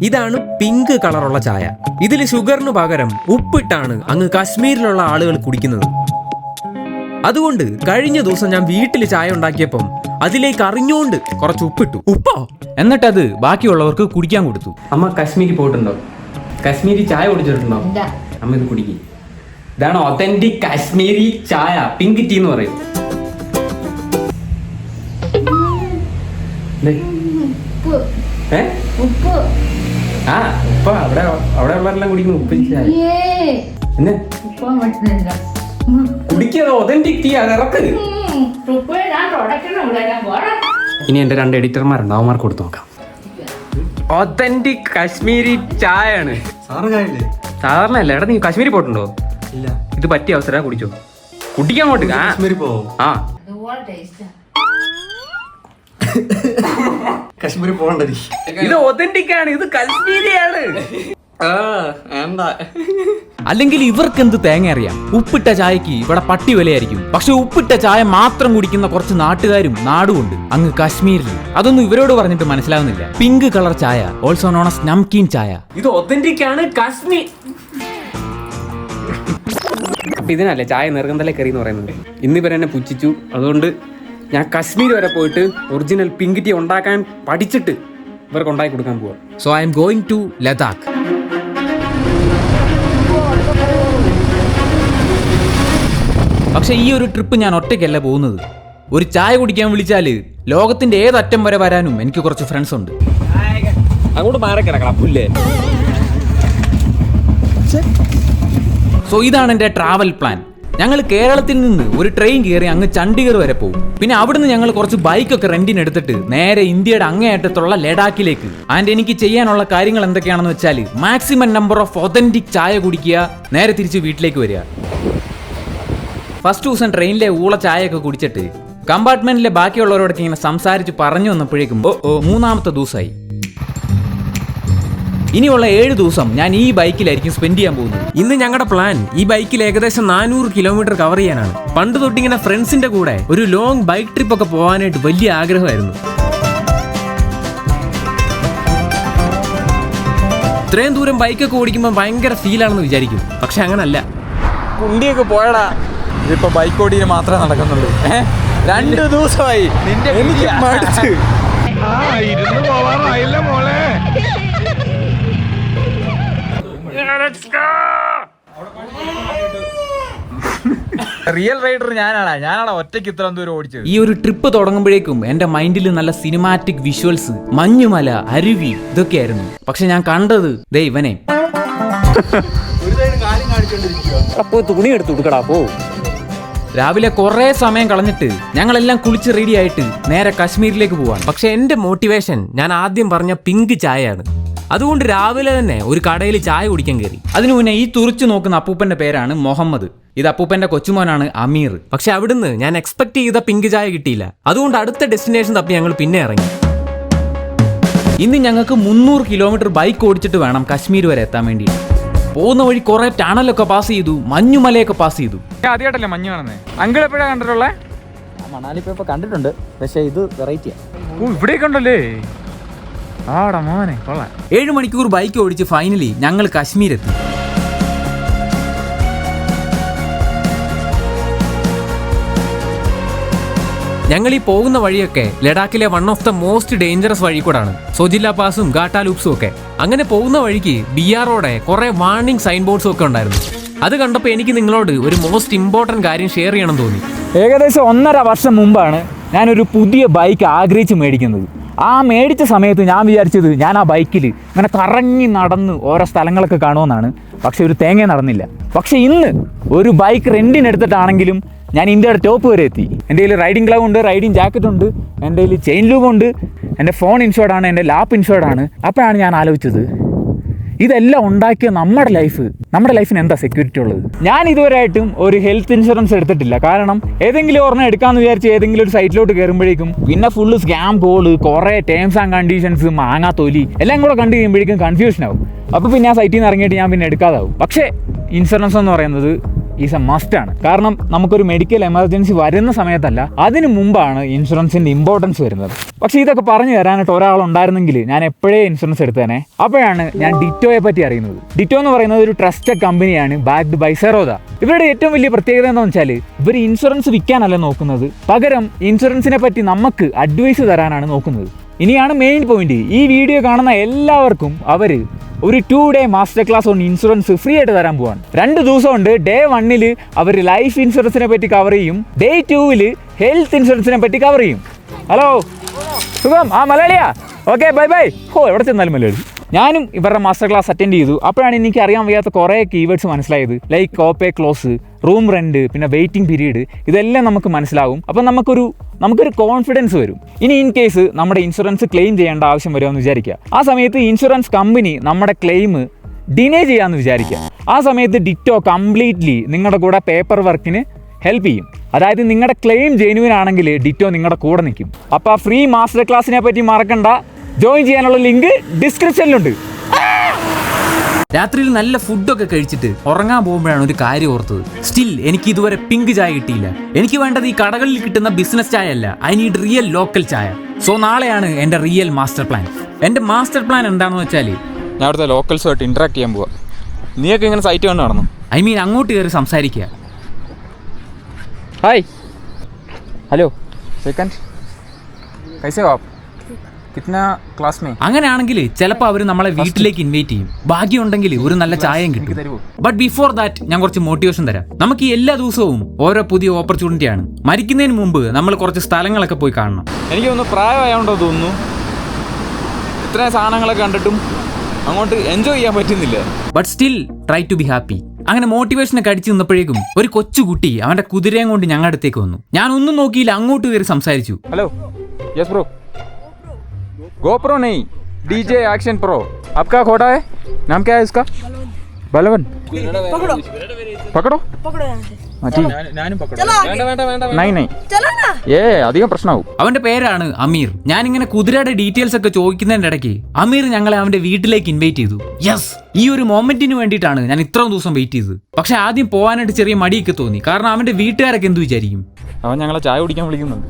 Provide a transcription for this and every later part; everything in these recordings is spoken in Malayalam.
ഇതാണ് പിങ്ക് കളറുള്ള ചായ. ഇതിൽ ഷുഗറിന് പകരം ഉപ്പിട്ടാണ് അങ്ങ് കാശ്മീരിലുള്ള ആളുകൾ കുടിക്കുന്നത്. അതുകൊണ്ട് കഴിഞ്ഞ ദിവസം ഞാൻ വീട്ടിൽ ചായ ഉണ്ടാക്കിയപ്പം അതിലേക്ക് അറിഞ്ഞുകൊണ്ട് കുറച്ച് ഉപ്പിട്ടു. ഉപ്പോ? എന്നിട്ടത് ബാക്കിയുള്ളവർക്ക് കുടിക്കാൻ കൊടുത്തു. അമ്മ കാശ്മീരി പോയിട്ടുണ്ടോ? കാശ്മീരി ചായ കുടിച്ചിട്ടുണ്ടോ? അമ്മ ഇത് കുടിക്കും. ഇതാണ് ഒതന്റിക് കാശ്മീരി ചായ. പിങ്ക് ടീ എന്ന് പറയും. ആ ഉപ്പ അവിടെ ഉള്ളവരെല്ലാം കുടിക്കുന്നു ഉപ്പ് ചായ. പിന്നെ കുടിക്കാതെ ഒതന്റിക് ടീ അത് ഇറക്ക്. ഇനി എന്റെ 2 എഡിറ്റർമാരുണ്ട്, അവന്മാർക്ക് കൊടുത്തു നോക്കാം. ഒതന്റിക് കാശ്മീരി ചായ ആണ്. സാധാരണ അല്ല. എടാ നീ കാശ്മീരി പോയിട്ടുണ്ടോ? ഇല്ല. ഇത് പറ്റിയ അവസരം കുടിച്ചോ. കുടിക്കാൻ അങ്ങോട്ട്. ആ കാശ്മീരി പോകണ്ട. ഇത് ഒതന്റിക് ആണ്. ഇത് കാശ്മീരിയാണ്. അല്ലെങ്കിൽ ഇവർക്ക് എന്ത് തേങ്ങ അറിയാം? ഉപ്പിട്ട ചായക്ക് ഇവിടെ പട്ടി വിലയായിരിക്കും. പക്ഷെ ഉപ്പിട്ട ചായ മാത്രം കുടിക്കുന്ന കുറച്ച് നാട്ടുകാരും നാടുമുണ്ട് അങ്ങ് കാശ്മീരിൽ. അതൊന്നും ഇവരോട് പറഞ്ഞിട്ട് മനസ്സിലാവുന്നില്ല. പിങ്ക് കളർ ചായ, ഓൾസോ നോൺ ആസ് നംകീൻ ചായ. ഇത് ഒതന്റിക് ആണ്. കാശ്മീർ. അപ്പൊ ഇതിനല്ലേ ചായ നെറുകന്തലെ കറി എന്ന് പറയുന്നത്. ഇന്നിവർ എന്നെ പുച്ഛിച്ചു. അതുകൊണ്ട് ഞാൻ കാശ്മീർ വരെ പോയിട്ട് ഒറിജിനൽ പിങ്ക് ടീ ഉണ്ടാക്കാൻ പഠിച്ചിട്ട് ഇവർക്ക് ഉണ്ടാക്കി കൊടുക്കാൻ പോവാ. So I am going to Ladakh. പക്ഷെ ഈ ഒരു ട്രിപ്പ് ഞാൻ ഒറ്റയ്ക്കല്ല പോകുന്നത്. ഒരു ചായ കുടിക്കാൻ വിളിച്ചാല് ലോകത്തിന്റെ ഏതറ്റം വരെ വരാനും എനിക്ക് കുറച്ച് ഫ്രണ്ട്സ് ഉണ്ട്. അങ്ങോട്ട് മാറി കിടക്കണം പുല്ലേ. സോ ഇതാണ് എൻ്റെ ട്രാവൽ പ്ലാൻ. ഞങ്ങൾ കേരളത്തിൽ നിന്ന് ഒരു ട്രെയിൻ കയറി അങ്ങ് ചണ്ഡീഗഡ് വരെ പോകും. പിന്നെ അവിടുന്ന് ഞങ്ങൾ കുറച്ച് ബൈക്കൊക്കെ റെന്റിന് എടുത്തിട്ട് നേരെ ഇന്ത്യയുടെ അങ്ങേയറ്റത്തുള്ള ലഡാക്കിലേക്ക്. ആൻഡ് എനിക്ക് ചെയ്യാനുള്ള കാര്യങ്ങൾ എന്തൊക്കെയാണെന്ന് വെച്ചാൽ മാക്സിമം നമ്പർ ഓഫ് ഒതന്റിക് ചായ കുടിക്കുക, നേരെ തിരിച്ച് വീട്ടിലേക്ക് വരിക. ഫസ്റ്റ് ദിവസം ട്രെയിനിലെ ഊള ചായയൊക്കെ കുടിച്ചിട്ട് കമ്പാർട്ട്മെന്റിലെ ബാക്കിയുള്ളവരോടൊക്കെ ഇങ്ങനെ സംസാരിച്ച് പറഞ്ഞു വന്നപ്പോഴേക്കും മൂന്നാമത്തെ ദിവസമായി. ഇനിയുള്ള 7 ദിവസം ഞാൻ ഈ ബൈക്കിലായിരിക്കും സ്പെൻഡ് ചെയ്യാൻ പോകുന്നത്. ഇന്ന് ഞങ്ങളുടെ പ്ലാൻ ഈ ബൈക്കിൽ ഏകദേശം 400 കിലോമീറ്റർ കവർ ചെയ്യാനാണ്. പണ്ട് തൊട്ടിങ്ങനെ ഫ്രണ്ട്സിന്റെ കൂടെ ഒരു ലോങ് ബൈക്ക് ട്രിപ്പ് ഒക്കെ പോകാനായിട്ട് വലിയ ആഗ്രഹമായിരുന്നു. ഇത്രയും ദൂരം ബൈക്കൊക്കെ ഓടിക്കുമ്പോൾ ഭയങ്കര ഫീലാണെന്ന് വിചാരിക്കും. പക്ഷെ അങ്ങനല്ല. കുണ്ടിയൊക്കെ പോയടാ. ഇതിപ്പോ ബൈക്ക് ഓടിയിൽ മാത്രമേ നടക്കുന്നുള്ളൂ. 2 ദിവസമായി എനിക്ക് മടുത്ത്. റിയൽ റൈഡർ ഞാനാണ് ഒറ്റയ്ക്ക് ഇത്ര ദൂരം ഓടിച്ചത്. ഈ ഒരു ട്രിപ്പ് തുടങ്ങുമ്പോഴേക്കും എന്റെ മൈൻഡിൽ നല്ല സിനിമാറ്റിക് വിഷ്വൽസ്, മഞ്ഞുമല, അരുവി ഇതൊക്കെയായിരുന്നു. പക്ഷെ ഞാൻ കണ്ടത് ദേ ഇവനെ. തുണി എടുത്തു കൊടുക്കടാ പോ. രാവിലെ കുറെ സമയം കളഞ്ഞിട്ട് ഞങ്ങളെല്ലാം കുളിച്ച് റെഡി ആയിട്ട് നേരെ കാശ്മീരിലേക്ക് പോവാണ്. പക്ഷെ എന്റെ മോട്ടിവേഷൻ ഞാൻ ആദ്യം പറഞ്ഞ പിങ്ക് ചായയാണ്. അതുകൊണ്ട് രാവിലെ തന്നെ ഒരു കടയിൽ ചായ കുടിക്കാൻ കയറി. അതിനു മുന്നേ ഈ തുറിച്ചു നോക്കുന്ന അപ്പൂപ്പന്റെ പേരാണ് മുഹമ്മദ്. ഇത് അപ്പൂപ്പന്റെ കൊച്ചുമോനാണ് അമീർ. പക്ഷെ അവിടുന്ന് ഞാൻ എക്സ്പെക്ട് ചെയ്ത പിങ്ക് ചായ കിട്ടിയില്ല. അതുകൊണ്ട് അടുത്ത ഡെസ്റ്റിനേഷൻ തപ്പി ഞങ്ങൾ പിന്നെ ഇറങ്ങി. ഇന്ന് ഞങ്ങൾക്ക് 300 കിലോമീറ്റർ ബൈക്ക് ഓടിച്ചിട്ട് വേണം കാശ്മീർ വരെ എത്താൻ വേണ്ടി. പോകുന്ന വഴി കുറെ ടണലൊക്കെ പാസ് ചെയ്തു, മഞ്ഞുമലയൊക്കെ പാസ് ചെയ്തു. ആദ്യമായിട്ടല്ലേ മഞ്ഞ് കാണുന്നത്? അങ്കിൾ എപ്പോഴാണ് കണ്ടിട്ടുള്ളത്? മണാലി പോയപ്പോ കണ്ടിട്ടുണ്ട്, പക്ഷെ ഇത് വെറൈറ്റിയാ. ഇവിടെയൊക്കെ ഉണ്ടല്ലേ? ആടാ മോനെ കൊള്ളാം. 7 മണിക്കൂർ ബൈക്ക് ഓടിച്ച് ഫൈനലി ഞങ്ങൾ കാശ്മീരെത്തി. ഞങ്ങൾ ഈ പോകുന്ന വഴിയൊക്കെ ലഡാക്കിലെ one of the most dangerous വഴി കൂടാണ്. സോജില്ല പാസും ഗാട്ടാ ലൂപ്സും ഒക്കെ. അങ്ങനെ പോകുന്ന വഴിക്ക് BROടെ കുറെ വാർണിംഗ് സൈൻ ബോർഡ്സും ഒക്കെ ഉണ്ടായിരുന്നു. അത് കണ്ടപ്പോൾ എനിക്ക് നിങ്ങളോട് ഒരു മോസ്റ്റ് ഇമ്പോർട്ടൻറ്റ് കാര്യം ഷെയർ ചെയ്യണം തോന്നി. ഏകദേശം 1.5 വർഷം മുമ്പാണ് ഞാനൊരു പുതിയ ബൈക്ക് ആഗ്രഹിച്ച് മേടിക്കുന്നത്. ആ മേടിച്ച സമയത്ത് ഞാൻ വിചാരിച്ചത് ഞാൻ ആ ബൈക്കിൽ ഇങ്ങനെ കറങ്ങി നടന്ന് ഓരോ സ്ഥലങ്ങളൊക്കെ കാണുമെന്നാണ്. പക്ഷെ ഒരു തേങ്ങ നടന്നില്ല. പക്ഷെ ഇന്ന് ഒരു ബൈക്ക് റെന്റിനെടുത്തിട്ടാണെങ്കിലും ഞാൻ ഇന്ത്യയുടെ ടോപ്പ് വരെ എത്തി. എൻ്റെ കയ്യിൽ റൈഡിങ് ഗ്ലൗ ഉണ്ട്, റൈഡിങ് ജാക്കറ്റ് ഉണ്ട്, എൻ്റെ കയ്യിൽ ചെയിൻ ലൂബ് ഉണ്ട്, എൻ്റെ ഫോൺ ഇൻഷുർഡാണ്, എൻ്റെ ലാപ്പ് ഇൻഷുർഡാണ്. അപ്പോഴാണ് ഞാൻ ആലോചിച്ചത് ഇതെല്ലാം ഉണ്ടാക്കിയ നമ്മുടെ ലൈഫിന് എന്താ സെക്യൂരിറ്റി ഉള്ളത്? ഞാൻ ഇതുവരെയായിട്ടും ഒരു ഹെൽത്ത് ഇൻഷുറൻസ് എടുത്തിട്ടില്ല. കാരണം ഏതെങ്കിലും ഒരെണ്ണം എടുക്കാമെന്ന് വിചാരിച്ച് ഏതെങ്കിലും ഒരു സൈറ്റിലോട്ട് കയറുമ്പോഴേക്കും പിന്നെ ഫുള്ള് സ്കാം കോള്, കുറേ ടേംസ് ആൻഡ് കണ്ടീഷൻസ്, മാങ്ങാ തൊലി എല്ലാം കൂടെ കണ്ടു കഴിയുമ്പോഴേക്കും കൺഫ്യൂഷൻ ആവും. അപ്പോൾ പിന്നെ ആ സൈറ്റിൽ നിന്ന് ഇറങ്ങിയിട്ട് ഞാൻ പിന്നെ എടുക്കാതാവും. പക്ഷേ ഇൻഷുറൻസ് എന്ന് പറയുന്നത് ഈസ് എ മസ്റ്റ് ആണ്. കാരണം നമുക്കൊരു മെഡിക്കൽ എമർജൻസി വരുന്ന സമയത്തല്ല, അതിന് മുമ്പാണ് ഇൻഷുറൻസിന്റെ ഇമ്പോർട്ടൻസ് വരുന്നത്. പക്ഷേ ഇതൊക്കെ പറഞ്ഞു തരാനായിട്ട് ഒരാളുണ്ടായിരുന്നെങ്കിൽ ഞാൻ എപ്പോഴേ ഇൻഷുറൻസ് എടുത്തേനെ. അപ്പോഴാണ് ഞാൻ ഡിറ്റോയെ പറ്റി അറിയുന്നത്. ഡിറ്റോ എന്ന് പറയുന്നത് ഒരു ട്രസ്റ്റഡ് കമ്പനിയാണ്, ബാക്ക്ഡ് ബൈ സെറോദ. ഇവരുടെ ഏറ്റവും വലിയ പ്രത്യേകത എന്താണെന്ന് വെച്ചാൽ ഇവർ ഇൻഷുറൻസ് വിൽക്കാനല്ല നോക്കുന്നത്, പകരം ഇൻഷുറൻസിനെ പറ്റി നമുക്ക് അഡ്വൈസ് തരാനാണ് നോക്കുന്നത്. ഇനിയാണ് മെയിൻ പോയിന്റ്. ഈ വീഡിയോ കാണുന്ന എല്ലാവർക്കും അവർ ഒരു 2 day master class on insurance free ആയിട്ട് തരാൻ പോവാണ്. 2 ദിവസമുണ്ട്. ഡേ 1 അവർ ലൈഫ് ഇൻഷുറൻസിനെ പറ്റി കവർ ചെയ്യും, ഡേ 2 ഹെൽത്ത് ഇൻഷുറൻസിനെ പറ്റി കവർ ചെയ്യും. ഹലോ, സുഖം? മലയാളിയാ? Okay, bye bye. എവിടെ ചെന്നാലും മലയാളി. ഞാനും ഇവരുടെ മാസ്റ്റർ ക്ലാസ് അറ്റൻഡ് ചെയ്തു. അപ്പോഴാണ് എനിക്ക് അറിയാൻ വയ്യാത്ത കുറേ കീവേഡ്സ് മനസ്സിലായത്. ലൈക്ക് കോപ്പേ ക്ലോസ്, റൂം റെന്റ്, പിന്നെ വെയിറ്റിംഗ് പീരീഡ്, ഇതെല്ലാം നമുക്ക് മനസ്സിലാവും. അപ്പം നമുക്കൊരു കോൺഫിഡൻസ് വരും. ഇനി ഇൻ കേസ് നമ്മുടെ ഇൻഷുറൻസ് ക്ലെയിം ചെയ്യേണ്ട ആവശ്യം വരുമെന്ന് വിചാരിക്കുക. ആ സമയത്ത് ഇൻഷുറൻസ് കമ്പനി നമ്മുടെ ക്ലെയിം ഡിനേ ചെയ്യാമെന്ന് വിചാരിക്കുക. ആ സമയത്ത് ഡിറ്റോ കംപ്ലീറ്റ്ലി നിങ്ങളുടെ കൂടെ പേപ്പർ വർക്കിന് ഹെൽപ്പ് ചെയ്യും. അതായത് നിങ്ങളുടെ ക്ലെയിം ജെന്യുവൻ ആണെങ്കിൽ ഡിറ്റോ നിങ്ങളുടെ കൂടെ നിൽക്കും. അപ്പോൾ ആ ഫ്രീ മാസ്റ്റർ ക്ലാസ്സിനെ പറ്റി മറക്കണ്ട. ജോയിൻ ചെയ്യാനുള്ള ലിങ്ക് ഡിസ്ക്രിപ്ഷനിലുണ്ട്. രാത്രിയിൽ നല്ല ഫുഡൊക്കെ കഴിച്ചിട്ട് ഉറങ്ങാൻ പോകുമ്പോഴാണ് ഒരു കാര്യം ഓർത്തത്. സ്റ്റിൽ എനിക്ക് ഇതുവരെ പിങ്ക് ചായ കിട്ടിയില്ല. എനിക്ക് വേണ്ടത് ഈ കടകളിൽ കിട്ടുന്ന ബിസിനസ് ചായ അല്ല, ഐ നീഡ് റിയൽ ലോക്കൽ ചായ. സോ നാളെയാണ് എൻ്റെ റിയൽ മാസ്റ്റർ പ്ലാൻ. എൻ്റെ മാസ്റ്റർ പ്ലാൻ എന്താണെന്ന് വെച്ചാൽ ഞാൻ അവിടുത്തെ ലോക്കൽസുമായിട്ട് ഇന്ററാക്ട് ചെയ്യാൻ പോവാ. നീയൊക്കെ ഇങ്ങനെ സൈറ്റ് കണ്ടു നടന്നു? ഐ മീൻ അങ്ങോട്ട് കയറി സംസാരിക്കുക. ഹായ്, ഹലോ, സെക്കൻഡ് കൈസേ വാ, കിतना ക്ലാസ് മേ? അങ്ങനെയാണെങ്കിൽ ചിലപ്പോൾ അവർ നമ്മളെ വീട്ടിലേക്ക് ഇൻവൈറ്റ് ചെയ്യും. ഭാഗ്യമുണ്ടെങ്കിൽ ഒരു നല്ല ചായയും കിട്ടും. ബട്ട് ബിഫോർ ദാറ്റ് ഞാൻ കുറച്ച് മോട്ടിവേഷൻ തരാം. നമുക്ക് ഈ എല്ലാ ദിവസവും ഓരോ പുതിയ ഓപ്പർച്യൂണിറ്റിയാണ്. മരിക്കുന്നതിന് മുമ്പ് നമ്മൾ കുറച്ച് സ്ഥലങ്ങളൊക്കെ പോയി കാണണം. എനിക്ക് തോന്നുന്നു പ്രായമായോണ്ടോ തോന്നുന്നു ഇത്രയും സാധനങ്ങളൊക്കെ കണ്ടിട്ടും അങ്ങോട്ട് എൻജോയ് ചെയ്യാൻ പറ്റുന്നില്ല. But still try to be happy. അങ്ങനെ മോട്ടിവേഷനൊക്കെ അടിച്ചു നിന്നപ്പോഴേക്കും ഒരു കൊച്ചുകുട്ടി അവന്റെ കുതിരയും കൊണ്ട് ഞങ്ങളുടെ അടുത്തേക്ക് വന്നു. ഞാൻ ഒന്നും നോക്കിയില്ല, അങ്ങോട്ട് കയറി സംസാരിച്ചു. हेलो, यस ब्रो, GoPro नहीं, DJ एक्शन प्रो. आपका खोटा है, नाम क्या है इसका? बलवन. पकड़ो. हाँ ठीक. नहीं ये അധികം പ്രശ്നമാവും. അവന്റെ പേരാണ് അമീർ. ഞാനിങ്ങനെ കുതിരയുടെ ഡീറ്റെയിൽസ് ഒക്കെ ചോദിക്കുന്നതിന്റെ ഇടയ്ക്ക് അമീർ ഞങ്ങളെ അവന്റെ വീട്ടിലേക്ക് ഇൻവൈറ്റ് ചെയ്തു. യെസ്, ഈ ഒരു മൊമെന്റിന് വേണ്ടിയിട്ടാണ് ഞാൻ ഇത്രയും ദിവസം വെയിറ്റ് ചെയ്തത്. പക്ഷെ ആദ്യം പോകാനായിട്ട് ചെറിയ മടിയൊക്കെ തോന്നി. കാരണം അവന്റെ വീട്ടുകാരൊക്കെ എന്ത് വിചാരിക്കും? അവൻ ഞങ്ങളെ ചായ കുടിക്കാൻ വിളിക്കുന്നുണ്ട്.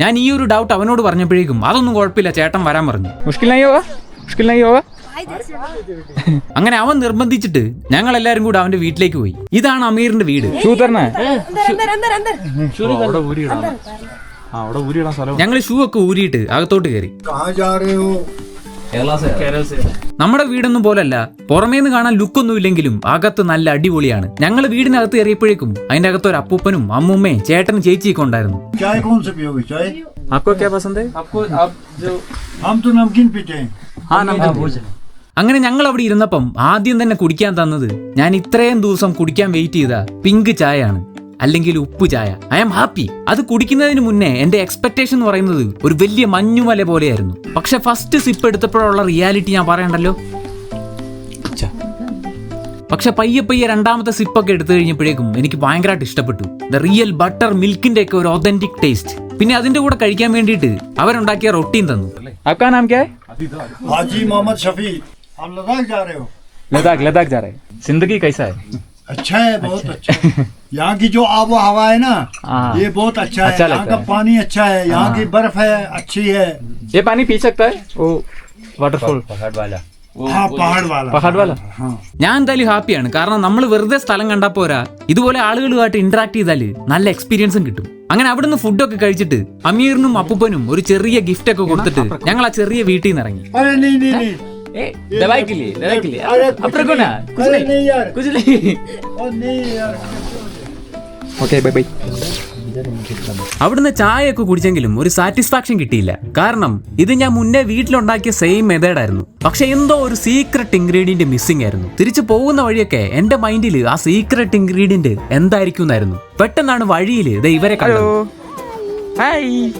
ഞാൻ ഈ ഒരു ഡൗട്ട് അവനോട് പറഞ്ഞപ്പോഴേക്കും അതൊന്നും കുഴപ്പമില്ല, ചേട്ടൻ വരാൻ പറഞ്ഞു. മുഷ്കിൽ नहीं होगा. അങ്ങനെ അവൻ നിർബന്ധിച്ചിട്ട് ഞങ്ങൾ എല്ലാരും കൂടെ അവന്റെ വീട്ടിലേക്ക് പോയി. ഇതാണ് അമീറിന്റെ വീട്. ഞങ്ങൾ ഷൂ ഒക്കെ ഊരിയിട്ട് അകത്തോട്ട് കയറി. നമ്മുടെ വീടൊന്നും പോലല്ല, പുറമേന്ന് കാണാൻ ലുക്കൊന്നും ഇല്ലെങ്കിലും അകത്ത് നല്ല അടിപൊളിയാണ്. ഞങ്ങൾ വീടിനകത്ത് കയറിയപ്പോഴേക്കും അതിന്റെ അകത്ത് ഒരു അപ്പൂപ്പനും അമ്മൂമ്മയും ചേട്ടനും ചേച്ചിയൊക്കെ ഉണ്ടായിരുന്നു. അങ്ങനെ ഞങ്ങൾ അവിടെ ഇരുന്നപ്പം ആദ്യം തന്നെ കുടിക്കാൻ തന്നത് ഞാൻ ഇത്രയും ദിവസം കുടിക്കാൻ വെയിറ്റ് ചെയ്ത പിങ്ക് ചായയാണ്, അല്ലെങ്കിൽ ഉപ്പു ചായ. I am happy. അത് കുടിക്കുന്നതിന് മുന്നേ എന്റെ എക്സ്പെക്ടേഷൻ എന്ന് പറയുന്നത് ഒരു വലിയ മഞ്ഞുമല പോലെയായിരുന്നു. പക്ഷെ ഫസ്റ്റ് സിപ്പ് എടുത്തപ്പോഴുള്ള റിയാലിറ്റി ഞാൻ പറയണ്ടല്ലോ. പക്ഷെ പയ്യെ രണ്ടാമത്തെ സിപ്പൊക്കെ എടുത്തു കഴിഞ്ഞപ്പോഴേക്കും എനിക്ക് ഭയങ്കരമായിട്ട് ഇഷ്ടപ്പെട്ടു. ദ റിയൽ ബട്ടർ മിൽക്കിന്റെ ഒക്കെ ഒരു ഒതന്റിക് ടേസ്റ്റ്. പിന്നെ അതിന്റെ കൂടെ കഴിക്കാൻ വേണ്ടിയിട്ട് അവരുണ്ടാക്കിയ റൊട്ടിയും തന്നു. आपका नाम क्या है? हाजी मोहम्मद शफी. आप लद्दाख जा रहे हो? लद्दाख जा रहे हैं. जिंदगी कैसा है? अच्छा है, बहुत अच्छा है. यहाँ की जो आबो हवा है ना, ये बहुत अच्छा है. यहाँ का पानी अच्छा है, यहाँ की बर्फ है अच्छी है. ये पानी पी सकता है वो वाटरफॉल? हाँ, पहाड़ वाला. ഞാൻ എന്തായാലും ഹാപ്പിയാണ്. കാരണം നമ്മൾ വെറുതെ സ്ഥലം കണ്ടാൽ പോരാ, ഇതുപോലെ ആളുകളുമായിട്ട് ഇന്ററാക്ട് ചെയ്താൽ നല്ല എക്സ്പീരിയൻസും കിട്ടും. അങ്ങനെ അവിടുന്ന് ഫുഡൊക്കെ കഴിച്ചിട്ട് അമീറിനും അപ്പൂപ്പനും ഒരു ചെറിയ ഗിഫ്റ്റ് ഒക്കെ കൊടുത്തിട്ട് ഞങ്ങൾ ആ ചെറിയ വീട്ടിൽ നിന്ന് ഇറങ്ങി. अरे नहीं. दवाई के लिए अपने को ना अरे नहीं यार, कुछ नहीं. और नहीं यार. Okay bye bye. അവിടുന്ന് ചായയൊക്കെ കുടിച്ചെങ്കിലും ഒരു സാറ്റിസ്ഫാക്ഷൻ കിട്ടിയില്ല. കാരണം ഇത് ഞാൻ മുന്നേ വീട്ടിലുണ്ടാക്കിയ സെയിം മെത്തേഡായിരുന്നു. പക്ഷെ എന്തോ ഒരു സീക്രട്ട് ഇൻഗ്രീഡിയന്റ് മിസ്സിംഗ് ആയിരുന്നു. തിരിച്ചു പോകുന്ന വഴിയൊക്കെ എന്റെ മൈൻഡിൽ ആ സീക്രട്ട് ഇൻഗ്രീഡിയന്റ് എന്തായിരിക്കും എന്നായിരുന്നു. പെട്ടെന്നാണ് വഴിയിൽ ഇവരെ കണ്ടത്.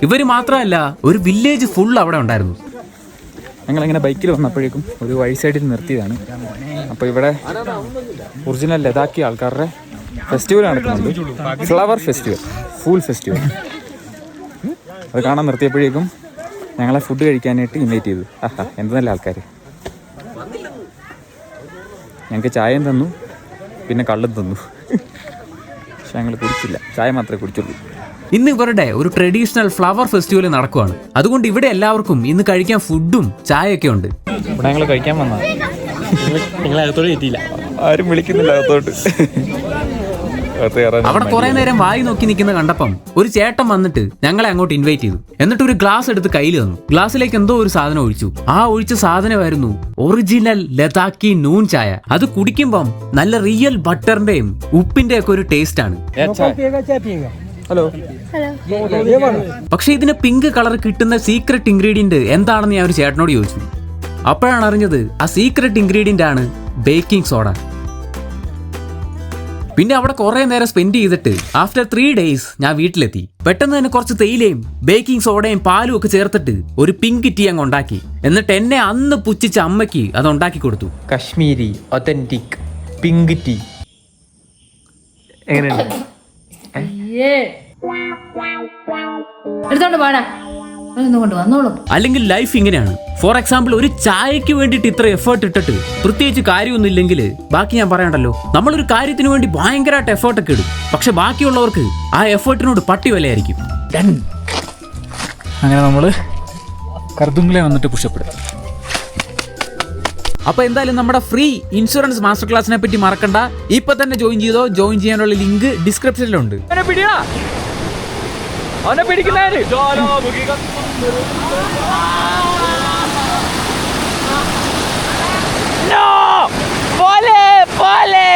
ഇവര് മാത്രമല്ല, ഒരു വില്ലേജ് ഫുൾ അവിടെ ഉണ്ടായിരുന്നു. ഞങ്ങളിങ്ങനെ ബൈക്കിൽ വന്നപ്പോഴേക്കും ഒരു വഴി സൈഡിൽ നിർത്തിയതാണ്. അപ്പോൾ ഇവിടെ ഒറിജിനൽ ലഡാക്കി ആൾക്കാരുടെ ഫെസ്റ്റിവൽ നടക്കുന്നുണ്ട്. Flower festival, full festival. അത് കാണാൻ നിർത്തിയപ്പോഴേക്കും ഞങ്ങളെ ഫുഡ് കഴിക്കാനായിട്ട് ഇൻവൈറ്റ് ചെയ്തു. എന്ത് നല്ല ആൾക്കാർ. ഞങ്ങൾക്ക് ചായയും തന്നു, പിന്നെ കള്ളും തന്നു. പക്ഷെ ഞങ്ങൾ കുടിച്ചില്ല, ചായ മാത്രമേ കുടിച്ചുള്ളൂ. ഇന്ന് ഇവരുടെ ഒരു ട്രഡീഷണൽ ഫ്ലവർ ഫെസ്റ്റിവൽ നടക്കുവാണ്. അതുകൊണ്ട് ഇവിടെ എല്ലാവർക്കും ഇന്ന് കഴിക്കാൻ ഫുഡും ചായയൊക്കെ ഉണ്ട്. ഇവിടെ ഞങ്ങൾ കഴിക്കാൻ വന്നാൽ നിങ്ങളെ അകത്തോട് എത്തിയില്ല, ആരും വിളിക്കുന്നില്ല അകത്തോട്ട്. അവിടെ കുറെ നേരം വായി നോക്കി നിൽക്കുന്ന കണ്ടപ്പം ഒരു ചേട്ടൻ വന്നിട്ട് ഞങ്ങളെ അങ്ങോട്ട് ഇൻവൈറ്റ് ചെയ്തു. എന്നിട്ട് ഒരു ഗ്ലാസ് എടുത്ത് കയ്യിൽ തന്നു. ഗ്ലാസ്സിലേക്ക് എന്തോ ഒരു സാധനം ഒഴിച്ചു. ആ ഒഴിച്ച സാധനമായിരുന്നു ഒറിജിനൽ ലഡാക്കി നൂൺ ചായ. അത് കുടിക്കുമ്പം നല്ല റിയൽ ബട്ടറിന്റെയും ഉപ്പിന്റെ ഒക്കെ ഒരു ടേസ്റ്റ് ആണ്. ഹലോ. പക്ഷെ ഇതിന് പിങ്ക് കളർ കിട്ടുന്ന സീക്രട്ട് ഇൻഗ്രീഡിയന്റ് എന്താണെന്ന് ഞാൻ ഒരു ചേട്ടനോട് ചോദിച്ചു. അപ്പോഴാണ് അറിഞ്ഞത് ആ സീക്രട്ട് ഇൻഗ്രീഡിയന്റ് ആണ് ബേക്കിംഗ് സോഡ. പിന്നെ അവിടെ കുറെ നേരം സ്പെൻഡ് ചെയ്തിട്ട് ആഫ്റ്റർ 3 days ഞാൻ വീട്ടിലെത്തി. പെട്ടെന്ന് തന്നെ കുറച്ച് തേയിലയും ബേക്കിംഗ് സോഡയും പാലും ഒക്കെ ചേർത്തിട്ട് ഒരു പിങ്ക് ടീ അങ്ങ് ഉണ്ടാക്കി. എന്നിട്ട് എന്നെ അന്ന് പുച്ഛിച്ച അമ്മയ്ക്ക് അത് ഉണ്ടാക്കി കൊടുത്തു. കശ്മീരി ഒതന്റിക് പിങ്ക് ടീ എങ്ങനെയുണ്ട്? എടുത്തോണ്ട് പാടാ കൊണ്ട് വന്നോളൂ. അല്ലെങ്കിൽ ലൈഫ് ഇങ്ങനെയാണ്. ഫോർ എക്സാമ്പിൾ, ഒരു ചായക്ക് വേണ്ടിയിട്ട് ഇത്ര എഫേർട്ട് ഇട്ടിട്ട് പ്രത്യേകിച്ച് കാര്യമൊന്നും ഇല്ലെങ്കിൽ ബാക്കി ഞാൻ പറയണ്ടല്ലോ. നമ്മളൊരു കാര്യത്തിന് വേണ്ടി ഭയങ്കരമായിട്ട് എഫേർട്ട് ഒക്കെ ഇടും. പക്ഷെ ബാക്കിയുള്ളവർക്ക് ആ എഫേർട്ടിനോട് പട്ടി വിലയായിരിക്കും. അങ്ങനെ നമ്മൾ കർദുംഗ്ലെ വന്നിട്ട് പുഷപ്പെടും. അപ്പൊ എന്തായാലും നമ്മുടെ ഫ്രീ ഇൻഷുറൻസ് മാസ്റ്റർ ക്ലാസ്സിനെ പറ്റി മറക്കണ്ട. ഇപ്പൊ തന്നെ ജോയിൻ ചെയ്തോ. ജോയിൻ ചെയ്യാനുള്ള ലിങ്ക് ഡിസ്ക്രിപ്ഷനിലുണ്ട്. അവനെ പിടിക്കുന്നവര് പോലെ